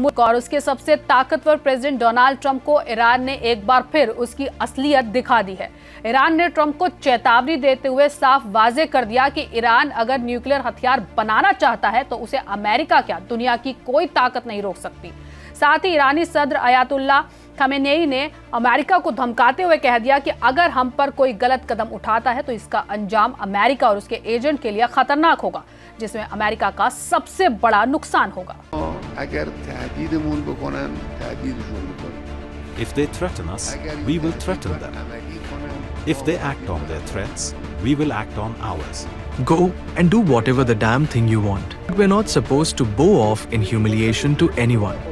मुल्क और उसके सबसे ताकतवर प्रेसिडेंट डोनाल्ड ट्रंप को ईरान ने एक बार फिर उसकी असलियत दिखा दी है। ईरान ने ट्रंप को चेतावनी देते हुए साफ वाजे कर दिया कि ईरान अगर न्यूक्लियर हथियार बनाना चाहता है तो उसे अमेरिका क्या, दुनिया की कोई ताकत नहीं रोक सकती। साथ ही ईरानी सदर अयातुल्लाह खमेनेई ने अमेरिका को धमकाते हुए कह दिया कि अगर हम पर कोई गलत कदम उठाता है तो इसका अंजाम अमेरिका और उसके एजेंट के लिए खतरनाक होगा, जिसमें अमेरिका का सबसे बड़ा नुकसान होगा। If they threaten us, we will threaten them. If they act on their threats, we will act on ours. Go and do whatever the damn thing you want. We're not supposed to bow off in humiliation to anyone.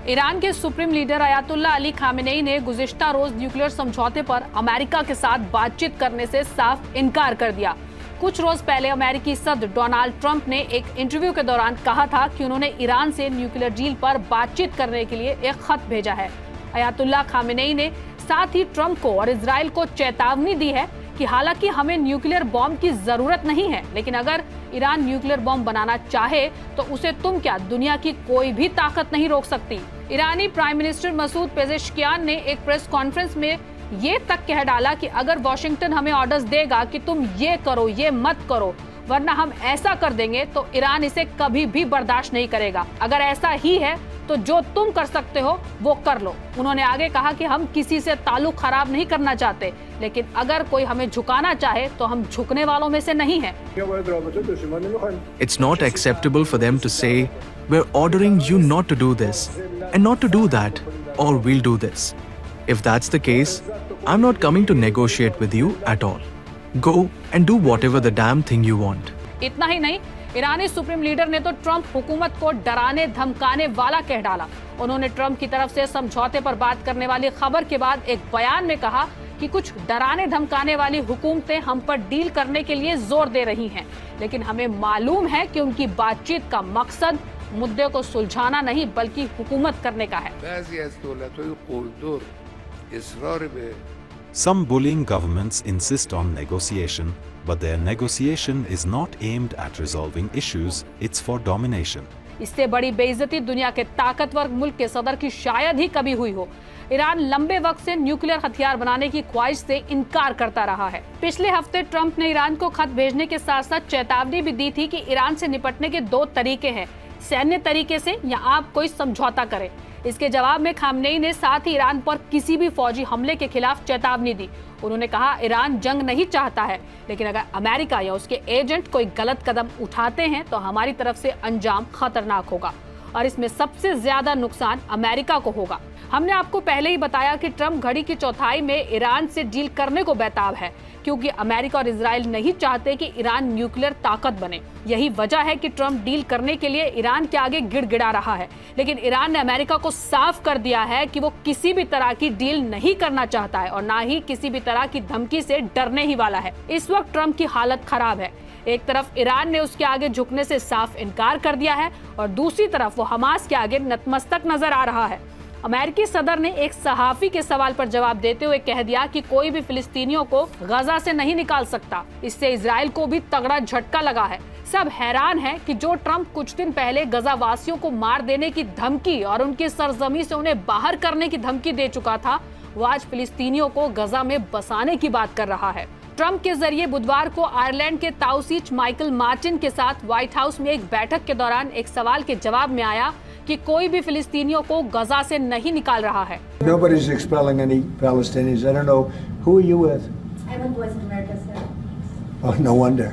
Iran के supreme leader Ayatollah Ali Khamenei ने गुज़िश्ता रोज nuclear समझौते पर America के साथ बातचीत करने से साफ इनकार कर दिया। कुछ रोज पहले अमेरिकी सदर डोनाल्ड ट्रंप ने एक इंटरव्यू के दौरान कहा था कि उन्होंने ईरान से न्यूक्लियर डील पर बातचीत करने के लिए एक खत भेजा है। अयातुल्लाह खामेनेई ने साथ ही ट्रंप को और इजराइल को चेतावनी दी है कि हालांकि हमें न्यूक्लियर बॉम्ब की जरूरत नहीं है, लेकिन अगर ईरान न्यूक्लियर बॉम्ब बनाना चाहे तो उसे तुम क्या, दुनिया की कोई भी ताकत नहीं रोक सकती। ईरानी प्राइम मिनिस्टर मसूद पेजेश्कियान ने एक प्रेस कॉन्फ्रेंस में ये तक कह डाला कि अगर वॉशिंगटन हमें ऑर्डर्स देगा कि तुम ये करो, ये मत करो, वरना हम ऐसा कर देंगे, तो ईरान इसे कभी भी बर्दाश्त नहीं करेगा। अगर ऐसा ही है तो जो तुम कर सकते हो वो कर लो। उन्होंने आगे कहा कि हम किसी से ताल्लुक खराब नहीं करना चाहते, लेकिन अगर कोई हमें झुकाना चाहे तो हम झुकने वालों में से नहीं हैं। It's not acceptable for them to say, we're ordering you not to do this and not to do that, or we'll do this. If that's the case, I'm not coming to negotiate with you at all. Go and do whatever the damn thing you want. इतना ही नहीं, ईरानी supreme leader ने तो Trump हुकूमत को डराने धमकाने वाला कह डाला। उन्होंने ट्रंप की तरफ से समझौते पर बात करने वाली खबर के बाद एक बयान में कहा कि कुछ डराने धमकाने वाली हुकूमतें हम पर डील करने के लिए जोर दे रही हैं, लेकिन हमें मालूम है कि उनकी बातचीत का मकसद मुद्दे को सुलझाना नहीं बल्कि हुकूमत करने का है। Some bullying governments insist on negotiation, but their negotiation is not aimed at resolving issues, it's for domination. इससे बड़ी बेइज्जती दुनिया के ताकतवर मुल्क के सदर की शायद ही कभी हुई हो। ईरान लंबे वक्त से न्यूक्लियर हथियार बनाने की ख्वाहिश से इनकार करता रहा है। पिछले हफ्ते ट्रंप ने ईरान को खत भेजने के साथ साथ चेतावनी भी दी थी कि ईरान से निपटने के दो तरीके हैं, सैन्य तरीके से या आप कोई समझौता करें। इसके जवाब में खामनेई ने साथ ही ईरान पर किसी भी फौजी हमले के खिलाफ चेतावनी दी। उन्होंने कहा, ईरान जंग नहीं चाहता है, लेकिन अगर अमेरिका या उसके एजेंट कोई गलत कदम उठाते हैं तो हमारी तरफ से अंजाम खतरनाक होगा और इसमें सबसे ज्यादा नुकसान अमेरिका को होगा। हमने आपको पहले ही बताया कि ट्रंप घड़ी की चौथाई में ईरान से डील करने को बेताब है, क्योंकि अमेरिका और इजराइल नहीं चाहते कि ईरान न्यूक्लियर ताकत बने। यही वजह है कि ट्रंप डील करने के लिए ईरान के आगे गिड़गिड़ा रहा है, लेकिन ईरान ने अमेरिका को साफ कर दिया है कि वो किसी भी तरह की डील नहीं करना चाहता है और ना ही किसी भी तरह की धमकी से डरने ही वाला है। इस वक्त ट्रंप की हालत खराब है। एक तरफ ईरान ने उसके आगे झुकने से साफ इनकार कर दिया है और दूसरी तरफ वो हमास के आगे नतमस्तक नजर आ रहा है। अमेरिकी सदर ने एक सहाफी के सवाल पर जवाब देते हुए कह दिया कि कोई भी फिलिस्तीनियों को गजा से नहीं निकाल सकता। इससे इजराइल को भी तगड़ा झटका लगा है। सब हैरान हैं कि जो ट्रंप कुछ दिन पहले गजा वासियों को मार देने की धमकी और उनकी सरजमी से उन्हें बाहर करने की धमकी दे चुका था, वो आज फिलिस्तीनियों को गजा में बसाने की बात कर रहा है। ट्रंप के जरिए बुधवार को आयरलैंड के ताउसीच माइकल मार्टिन के साथ व्हाइट हाउस में एक बैठक के दौरान एक सवाल के जवाब में आया कि कोई भी फिलिस्तीनियों को गजा से नहीं निकाल रहा है। Nobody's expelling any Palestinians. I don't know. Who are you with? I'm with Voice of America, sir. Oh, no wonder.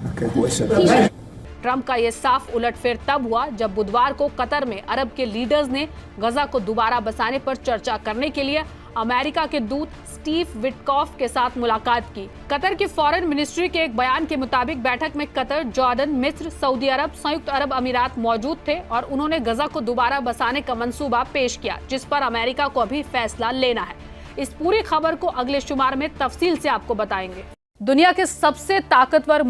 Okay, Voice of America. Trump का ये साफ उलटफेर तब हुआ जब बुधवार को कतर में अरब के लीडर्स ने गजा को दोबारा बसाने पर चर्चा करने के लिए अमेरिका के दूत स्टीव विटकॉफ के साथ मुलाकात की। कतर की फॉरेन मिनिस्ट्री के एक बयान के मुताबिक बैठक में कतर, जॉर्डन, मिस्र, सऊदी अरब, संयुक्त अरब अमीरात मौजूद थे और उन्होंने गजा को दोबारा बसाने का मंसूबा पेश किया, जिस पर अमेरिका को अभी फैसला लेना है। इस पूरी खबर को अगले शुमार में तफसील से आपको बताएंगे। दुनिया के सबसे ताकतवर